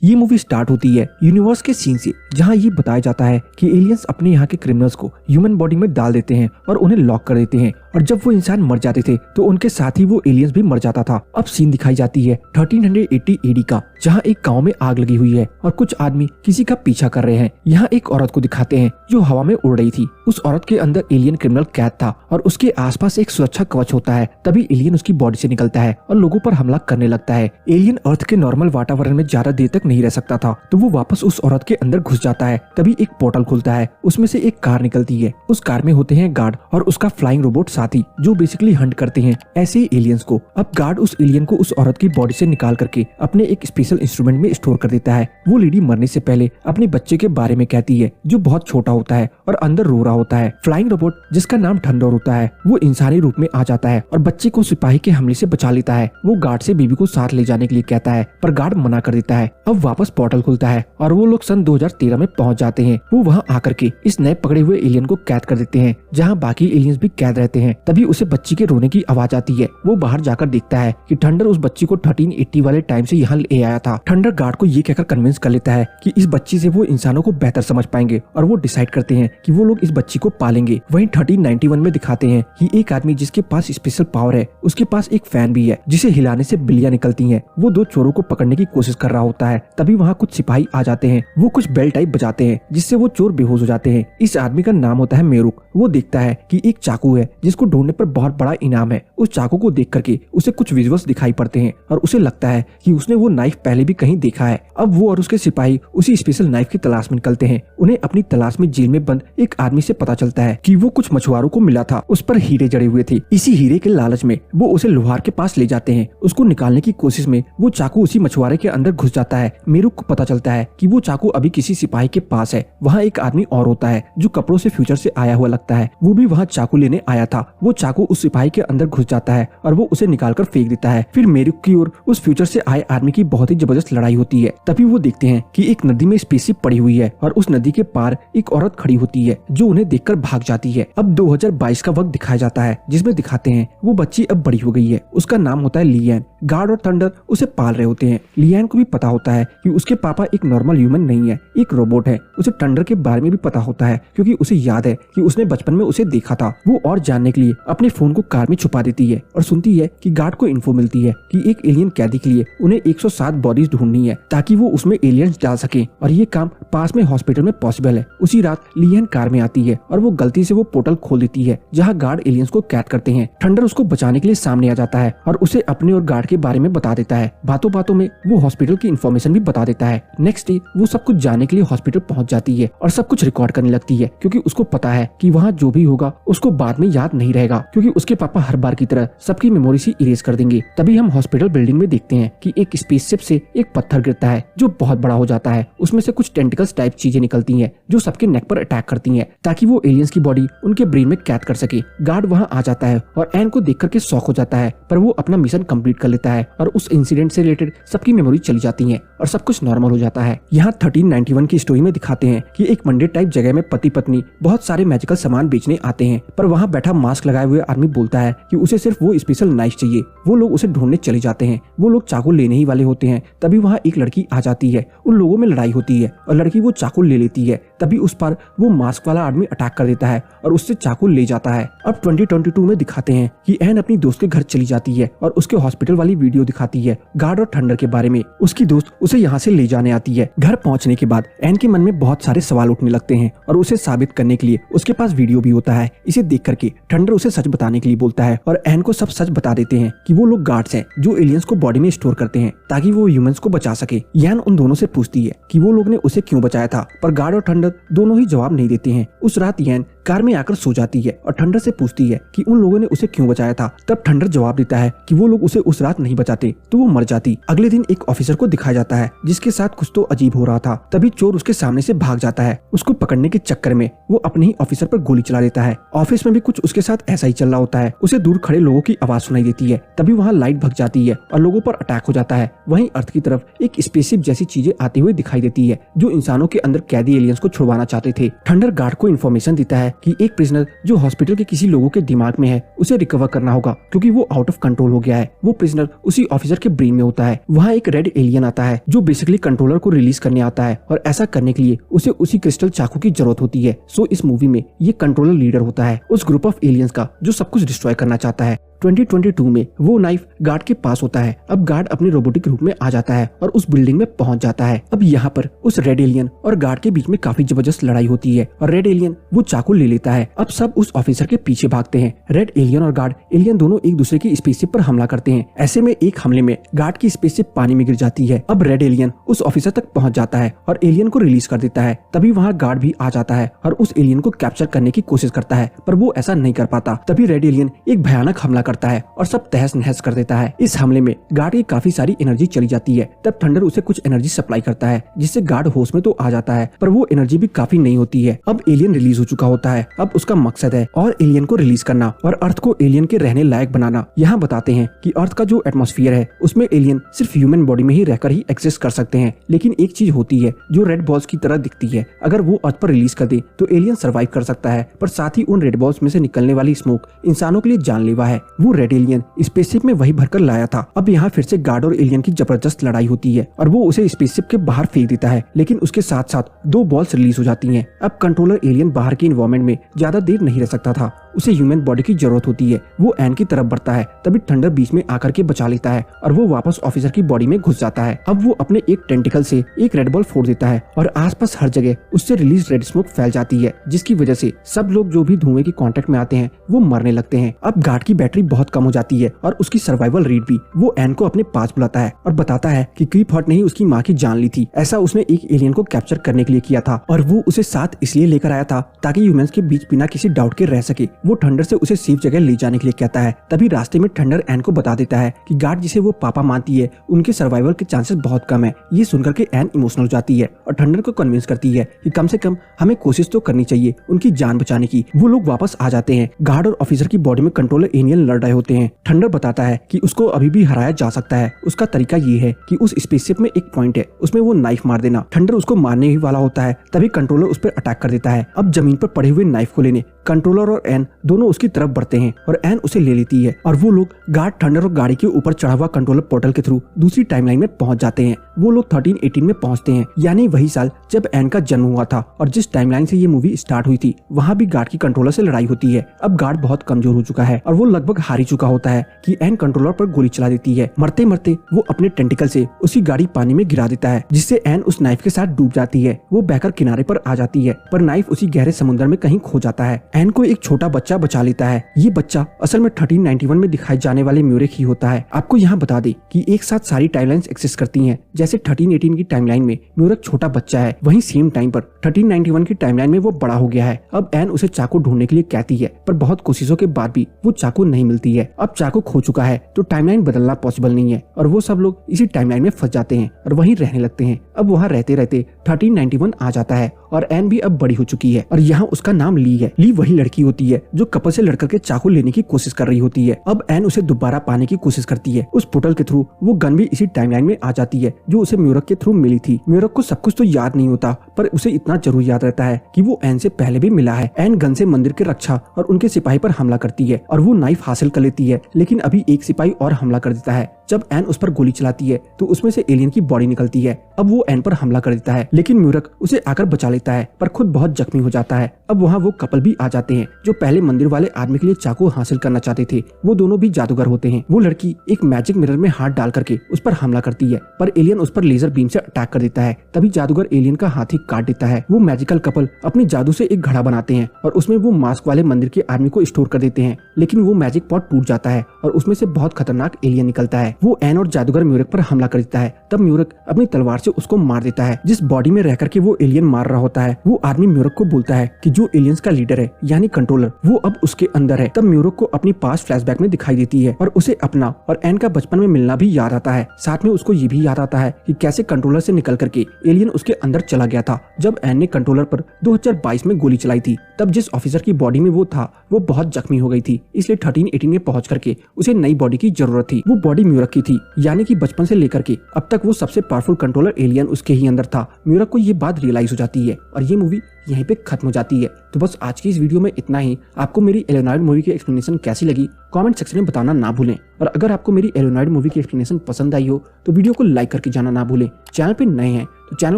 ये movie start होती है यूनिवर्स के सीन से, जहाँ ये बताया जाता है कि एलियंस अपने यहाँ के क्रिमिनल्स को ह्यूमन बॉडी में डाल देते हैं और उन्हें लॉक कर देते हैं, और जब वो इंसान मर जाते थे तो उनके साथ ही वो एलियंस भी मर जाता था। अब सीन दिखाई जाती है 1380 एडी का, जहाँ एक गांव में आग लगी हुई है और कुछ आदमी किसी का पीछा कर रहे हैं। यहाँ एक औरत को दिखाते हैं जो हवा में उड़ रही थी। उस औरत के अंदर एलियन क्रिमिनल कैद था और उसके आसपास एक सुरक्षा कवच होता है। तभी एलियन उसकी बॉडी से निकलता है और लोगों पर हमला करने लगता है। एलियन अर्थ के नॉर्मल वातावरण में ज्यादा देर तक नहीं रह सकता था, तो वो वापस उस औरत के अंदर घुस जाता है। तभी एक पोर्टल खुलता है, उसमें से एक कार निकलती है। उस कार में होते हैं गार्ड और उसका फ्लाइंग रोबोट साथी, जो बेसिकली हंट करते हैं ऐसे ही एलियंस को। अब गार्ड उस एलियन को उस औरत की बॉडी से निकाल करके अपने एक स्पेशल इंस्ट्रूमेंट में स्टोर कर देता है। वो लेडी मरने से पहले अपने बच्चे के बारे में कहती है, जो बहुत छोटा होता है और अंदर रो रहा होता है। फ्लाइंग रोबोट, जिसका नाम थंडर होता है, वो इंसानी रूप में आ जाता है और बच्चे को सिपाही के हमले से बचा लेता है। वो गार्ड से बीबी को साथ ले जाने के लिए कहता है, पर गार्ड मना कर देता है। अब वापस पोर्टल खुलता है और वो लोग सन 2013 में पहुंच जाते हैं। वो वहाँ आकर के इस नए पकड़े हुए एलियन को कैद कर देते हैं, जहाँ बाकी एलियंस भी कैद रहते हैं। तभी उसे बच्ची के रोने की आवाज आती है। वो बाहर जाकर देखता है कि थंडर उस बच्ची को 1380 वाले टाइम से यहाँ ले आया था। थंडर गार्ड को ये कहकर कन्विंस कर लेता है कि इस बच्ची से वो इंसानों को बेहतर समझ पाएंगे, और वो डिसाइड करते हैं कि वो लोग इस बच्ची को पालेंगे। वहीं 1391 में दिखाते हैं कि एक आदमी जिसके पास स्पेशल पावर है, उसके पास एक फैन भी है जिसे हिलाने से बिल्लियां निकलती हैं। वो दो चोरों को पकड़ने की कोशिश कर रहा होता है। तभी वहाँ कुछ सिपाही आ जाते हैं। वो कुछ बेल टाइप बजाते हैं जिससे वो चोर बेहोश हो जाते हैं। इस आदमी का नाम होता है मेरुक। वो देखता है कि एक चाकू है जिसको ढूंढने पर बहुत बड़ा इनाम है। उस चाकू को देख करके उसे कुछ विजुअल्स दिखाई पड़ते हैं और उसे लगता है कि उसने वो नाइफ पहले भी कहीं देखा है। अब वो और उसके सिपाही उसी स्पेशल नाइफ की तलाश में निकलते हैं। उन्हें अपनी तलाश में जेल में बंद एक आदमी से पता चलता है कि वो कुछ मछुआरों को मिला था, उस पर हीरे जड़े हुए थे। इसी हीरे के लालच में वो उसे लोहार के पास ले जाते हैं। उसको निकालने की कोशिश में वो चाकू उसी मछुआरे के अंदर घुस जाता है। मेरुक को पता चलता है कि वो चाकू अभी किसी सिपाही के पास है। वहाँ एक आदमी और होता है जो कपड़ों से फ्यूचर से आया हुआ लगता है। वो भी वहाँ चाकू लेने आया था। वो चाकू उस सिपाही के अंदर घुस जाता है और वो उसे निकाल कर फेंक देता है। फिर मेरुक की और उस फ्यूचर से आए आदमी की बहुत ही जबरदस्त लड़ाई होती है। तभी वो देखते हैं कि एक नदी में स्पेसशिप पड़ी हुई है और उस नदी के पार एक औरत खड़ी होती है जो उन्हें देखकर भाग जाती है। अब 2022 का वक्त दिखाया जाता है, जिसमें दिखाते हैं वो बच्ची अब बड़ी हो गई है। उसका नाम होता है लियन। गार्ड और थंडर उसे पाल रहे होते हैं। लियन को भी पता होता है कि उसके पापा एक नॉर्मल ह्यूमन नहीं है, एक रोबोट है। उसे थंडर के बारे में भी पता होता है क्योंकि उसे याद है कि उसने बचपन में उसे देखा था। वो और जानने के लिए अपने फोन को कार में छुपा देती है और सुनती है कि गार्ड को इन्फो मिलती है कि एक एलियन कैदी के लिए उन्हें 107 बॉडीज ढूंढनी है ताकि वो उसमें एलियंस डाल सके, और ये काम पास में हॉस्पिटल में पॉसिबल है। उसी रात लियन कार में आती है और वो गलती से वो पोर्टल खोल देती है जहाँ गार्ड एलियंस को कैद करते हैं। थंडर उसको बचाने के लिए सामने आ जाता है और उसे अपने और गार्ड के बारे में बता देता है। बातों बातों में वो हॉस्पिटल की इन्फॉर्मेशन भी बता देता है। नेक्स्ट डे वो सब कुछ जानने के लिए हॉस्पिटल पहुंच जाती है और सब कुछ रिकॉर्ड करने लगती है, क्योंकि उसको पता है कि वहाँ जो भी होगा उसको बाद में याद नहीं रहेगा, क्योंकि उसके पापा हर बार की तरह सबकी मेमोरी से इरेज कर देंगे। तभी हम हॉस्पिटल बिल्डिंग में देखते हैं कि एक स्पेसशिप से एक पत्थर गिरता है जो बहुत बड़ा हो जाता है। उसमें से कुछ टेंटिकल्स टाइप चीजें निकलती हैं जो सबके नेक पर अटैक करती हैं ताकि वो एलियंस की बॉडी उनके ब्रेन में कैद कर सके। गार्ड वहाँ आ जाता है और एन को देख करके शॉक हो जाता है, पर वो अपना मिशन कंप्लीट कर लेता है और उस इंसिडेंट से रिलेटेड सबकी मेमोरी चली जाती है और सब कुछ नॉर्मल हो जाता है। यहाँ 1391 की स्टोरी में दिखाते हैं कि एक मंदिर टाइप जगह में पति पत्नी बहुत सारे मैजिकल सामान बेचने आते हैं, पर वहाँ बैठा मास्क लगाए हुए आदमी बोलता है कि उसे सिर्फ वो स्पेशल नाइफ चाहिए। वो लोग उसे ढूंढने चले जाते हैं। वो लोग चाकू लेने ही वाले होते हैं। तभी वहाँ एक लड़की आ जाती है। उन लोगों में लड़ाई होती है और लड़की वो चाकू ले लेती है। तभी उस पर वो मास्क वाला आदमी अटैक कर देता है और उससे चाकू ले जाता है। अब 2022 में दिखाते हैं कि एन अपनी दोस्त के घर चली जाती है और उसके हॉस्पिटल वाली वीडियो दिखाती है गार्ड और थंडर के बारे में। उसकी दोस्त उसे यहाँ से ले जाने आती है। घर पहुँचने के बाद एन के मन में बहुत सारे सवाल उठने लगते हैं और उसे साबित करने के लिए उसके पास वीडियो भी होता है। इसे देख करके थंडर उसे सच बताने के लिए बोलता है और एन को सब सच बता देते हैं कि वो लोग गार्ड्स हैं जो एलियंस को बॉडी में स्टोर करते हैं ताकि वो ह्यूमंस को बचा सके। यान उन दोनों से पूछती है कि वो लोग ने उसे क्यों बचाया था, पर गार्ड और थंडर दोनों ही जवाब नहीं देते हैं। उस रात यान कार में आकर सो जाती है और थंडर से पूछती है कि उन लोगों ने उसे क्यों बचाया था। तब थंडर जवाब देता है कि वो लोग उसे उस रात नहीं बचाते तो वो मर जाती। अगले दिन एक ऑफिसर को दिखाया जाता है जिसके साथ कुछ तो अजीब हो रहा था। तभी चोर उसके सामने से भाग जाता है। उसको पकड़ने के चक्कर में वो अपने ही ऑफिसर पर गोली चला देता है। ऑफिस में भी कुछ उसके साथ ऐसा ही चल रहा होता है। उसे दूर खड़े लोगों की आवाज सुनाई देती है। तभी वहाँ लाइट भग जाती है और लोगों पर अटैक हो जाता है। वहीं अर्थ की तरफ एक स्पेसशिप जैसी चीजें आती हुई दिखाई देती है जो इंसानों के अंदर कैदी एलियंस को छुड़वाना चाहते थे। थंडर गार्ड को इन्फॉर्मेशन देता है कि एक प्रिजनर जो हॉस्पिटल के किसी लोगों के दिमाग में है उसे रिकवर करना होगा क्योंकि वो आउट ऑफ कंट्रोल हो गया है। वो प्रिजनर उसी ऑफिसर के ब्रेन में होता है। वहाँ एक रेड एलियन आता है जो बेसिकली कंट्रोलर को रिलीज करने आता है और ऐसा करने के लिए उसे उसी क्रिस्टल चाकू की जरूरत होती है। सो इस मूवी में ये कंट्रोलर लीडर होता है उस ग्रुप ऑफ एलियंस का जो सब कुछ डिस्ट्रॉय करना चाहता है। 2022 में वो नाइफ गार्ड के पास होता है। अब गार्ड अपने रोबोटिक रूप में आ जाता है और उस बिल्डिंग में पहुंच जाता है। अब यहाँ पर उस रेड एलियन और गार्ड के बीच में काफी जबरदस्त लड़ाई होती है और रेड एलियन वो चाकू ले लेता है। अब सब उस ऑफिसर के पीछे भागते हैं। रेड एलियन और गार्ड एलियन दोनों एक दूसरे की स्पेसशिप पर हमला करते हैं। ऐसे में एक हमले में गार्ड की स्पेसशिप पानी में गिर जाती है। अब रेड एलियन उस ऑफिसर तक पहुंच जाता है और एलियन को रिलीज कर देता है। तभी वहाँ गार्ड भी आ जाता है और उस एलियन को कैप्चर करने की कोशिश करता है, पर वो ऐसा नहीं कर पाता। तभी रेड एलियन एक भयानक हमला करता है और सब तहस नहस कर देता है। इस हमले में गार्ड की काफी सारी एनर्जी चली जाती है। तब थंडर उसे कुछ एनर्जी सप्लाई करता है जिससे गार्ड होश में तो आ जाता है, पर वो एनर्जी भी काफी नहीं होती है। अब एलियन रिलीज हो चुका होता है। अब उसका मकसद है और एलियन को रिलीज करना और अर्थ को एलियन के रहने लायक बनाना। यहाँ बताते हैं कि अर्थ का जो एटमॉस्फेयर है उसमें एलियन सिर्फ ह्यूमन बॉडी में ही रहकर ही एग्जिस्ट कर सकते हैं, लेकिन एक चीज होती है जो रेड बॉल्स की तरह दिखती है। अगर वो अर्थ पर रिलीज कर दे तो एलियन सर्वाइव कर सकता है, पर साथ ही उन रेड बॉल्स में से निकलने वाली स्मोक इंसानों के लिए जानलेवा है। वो रेड एलियन स्पेसशिप में वही भरकर लाया था। अब यहाँ फिर से गार्ड और एलियन की जबरदस्त लड़ाई होती है और वो उसे स्पेसशिप के बाहर फेंक देता है, लेकिन उसके साथ साथ 2 बॉल्स रिलीज हो जाती हैं। अब कंट्रोलर एलियन बाहर के एनवायरनमेंट में ज्यादा देर नहीं रह सकता था, उसे ह्यूमन बॉडी की जरूरत होती है। वो एन की तरफ बढ़ता है, तभी थंडर बीच में आकर के बचा लेता है और वो वापस ऑफिसर की बॉडी में घुस जाता है। अब वो अपने एक टेंटिकल से एक रेड बॉल फोड़ देता है और आसपास हर जगह उससे रिलीज रेड स्मोक फैल जाती है, जिसकी वजह से सब लोग जो भी धुएं के कांटेक्ट में आते हैं वो मरने लगते हैं। अब गार्ड की बैटरी बहुत कम हो जाती है और उसकी सर्वाइवल रेट भी। वो एन को अपने पास बुलाता है और बताता है कि क्रीप हॉट ने ही उसकी माँ की जान ली थी। ऐसा उसने एक एलियन को कैप्चर करने के लिए किया था और वो उसे साथ इसलिए लेकर आया था ताकि ह्यूमंस के बीच बिना किसी डाउट के रह सके। वो थंडर से उसे सेफ जगह ले जाने के लिए कहता है। तभी रास्ते में थंडर एन को बता देता है कि गार्ड जिसे वो पापा मानती है उनके सर्वाइवल के चांसेस बहुत कम है। ये सुनकर के एन इमोशनल हो जाती है और थंडर को कन्विंस करती है कि कम से कम हमें कोशिश तो करनी चाहिए उनकी जान बचाने की। वो लोग वापस आ जाते हैं। गार्ड और ऑफिसर की बॉडी में कंट्रोलर एलियन लड़ रहे होते हैं। थंडर बताता है कि उसको अभी भी हराया जा सकता है। उसका तरीका ये है कि उस स्पेसशिप में एक पॉइंट है, उसमें वो नाइफ मार देना। थंडर उसको मारने ही वाला होता है, तभी कंट्रोलर उस पर अटैक कर देता है। अब जमीन पर पड़े हुए नाइफ को लेने कंट्रोलर और एन दोनों उसकी तरफ बढ़ते हैं और एन उसे ले लेती है और वो लोग गार्ड, थंडर और गाड़ी के ऊपर चढ़ा हुआ कंट्रोलर पोर्टल के थ्रू दूसरी टाइमलाइन में पहुंच जाते हैं। वो लोग 1318 में पहुंचते हैं, यानी वही साल जब एन का जन्म हुआ था और जिस टाइमलाइन से ये मूवी स्टार्ट हुई थी वहाँ भी गार्ड की कंट्रोलर से लड़ाई होती है। अब गार्ड बहुत कमजोर हो चुका है और वो लगभग हार ही चुका होता है कि एन कंट्रोलर पर गोली चला देती है। मरते मरते वो अपने टेंटिकल से उसकी गाड़ी पानी में गिरा देता है, जिससे एन उस नाइफ के साथ डूब जाती है। वो बहकर किनारे पर आ जाती है, पर नाइफ उसी गहरे समुद्र में कहीं खो जाता है। एन को एक छोटा बच्चा बचा लेता है। ये बच्चा असल में 1391 में दिखाई जाने वाले म्यूरिक ही होता है। आपको यहाँ बता दे कि एक साथ सारी टाइमलाइंस एक्सिस्ट करती हैं। जैसे 1318 की टाइमलाइन में म्यूरिक छोटा बच्चा है, वहीं सेम टाइम पर 1391 की टाइमलाइन में वो बड़ा हो गया है। अब एन उसे चाकू ढूंढने के लिए कहती है, पर बहुत कोशिशों के बाद भी वो चाकू नहीं मिलती है। अब चाकू खो चुका है तो टाइमलाइन बदलना पॉसिबल नहीं है और वो सब लोग इसी टाइमलाइन में फंस जाते हैं और वहीं रहने लगते हैं। अब वहाँ रहते रहते 1391 आ जाता है और एन भी अब बड़ी हो चुकी है और यहाँ उसका नाम ली है। ली वही लड़की होती है जो कपल से लड़कर के चाकू लेने की कोशिश कर रही होती है। अब एन उसे दोबारा पाने की कोशिश करती है। उस पोर्टल के थ्रू वो गन भी इसी टाइमलाइन में आ जाती है जो उसे म्यूरक के थ्रू मिली थी। म्यूरक को सब कुछ तो याद नहीं होता, पर उसे इतना जरूर याद रहता है कि वो एन से पहले भी मिला है। एन गन से मंदिर के रक्षा और उनके सिपाही पर हमला करती है और वो नाइफ हासिल कर लेती है, लेकिन अभी एक सिपाही और हमला कर देता है। जब एन उस पर गोली चलाती है तो उसमें से एलियन की बॉडी निकलती है। अब वो एन पर हमला कर देता है, लेकिन म्यूरक उसे आकर बचा लेता है, पर खुद बहुत जख्मी हो जाता है। अब वहाँ वो कपल भी आ जाते हैं जो पहले मंदिर वाले आदमी के लिए चाकू हासिल करना चाहते थे। वो दोनों भी जादूगर होते हैं। वो लड़की एक मैजिक मिरर में हाथ डाल करके उस पर हमला करती है, पर एलियन उस पर लेजर बीम से अटैक कर देता है। तभी जादूगर एलियन का हाथ ही काट देता है। वो मैजिकल कपल अपनी जादू से एक घड़ा बनाते हैं और उसमें वो मास्क वाले मंदिर के आदमी को स्टोर कर देते हैं, लेकिन वो मैजिक पॉट टूट जाता है और उसमें से बहुत खतरनाक एलियन निकलता है। वो एन और जादूगर म्यूरक पर हमला कर देता है। तब म्यूरक अपनी तलवार से उसको मार देता है। जिस बॉडी में रहकर के वो एलियन मार रहा होता है, वो आदमी म्यूरक को बोलता है कि जो एलियंस का लीडर है यानी कंट्रोलर, वो अब उसके अंदर है। तब म्यूरक को अपनी पास्ट फ्लैशबैक में दिखाई देती है और उसे अपना और एन का बचपन में मिलना भी याद आता है। साथ में उसको ये भी याद आता है कि कैसे कंट्रोलर से निकल करके एलियन उसके अंदर चला गया था जब एन ने कंट्रोलर पर 2022 में गोली चलाई थी। तब जिस ऑफिसर की बॉडी में वो था वो बहुत जख्मी हो गई थी, इसलिए 1318 में पहुंच करके उसे नई बॉडी की जरूरत थी। वो बॉडी म्यूरक की थी, यानी कि बचपन से लेकर के अब तक वो सबसे पावरफुल कंट्रोलर एलियन उसके ही अंदर था। म्यूरक को ये बात रियलाइज हो जाती है और ये मूवी यहीं पे खत्म हो जाती है। तो बस आज की इस वीडियो में इतना ही। आपको मेरी एलियनॉइड मूवी की एक्सप्लेनेशन कैसी लगी कमेंट सेक्शन में बताना ना भूलें। और अगर आपको मेरी एलियनॉइड मूवी की एक्सप्लेनेशन पसंद आई हो तो वीडियो को लाइक करके जाना ना भूलें। चैनल पे नए हैं तो चैनल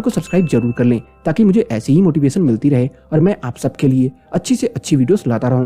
को सब्सक्राइब जरूर कर लें ताकि मुझे ऐसी ही मोटिवेशन मिलती रहे और मैं आप सबके लिए अच्छी से अच्छी वीडियोस लाता रहूं।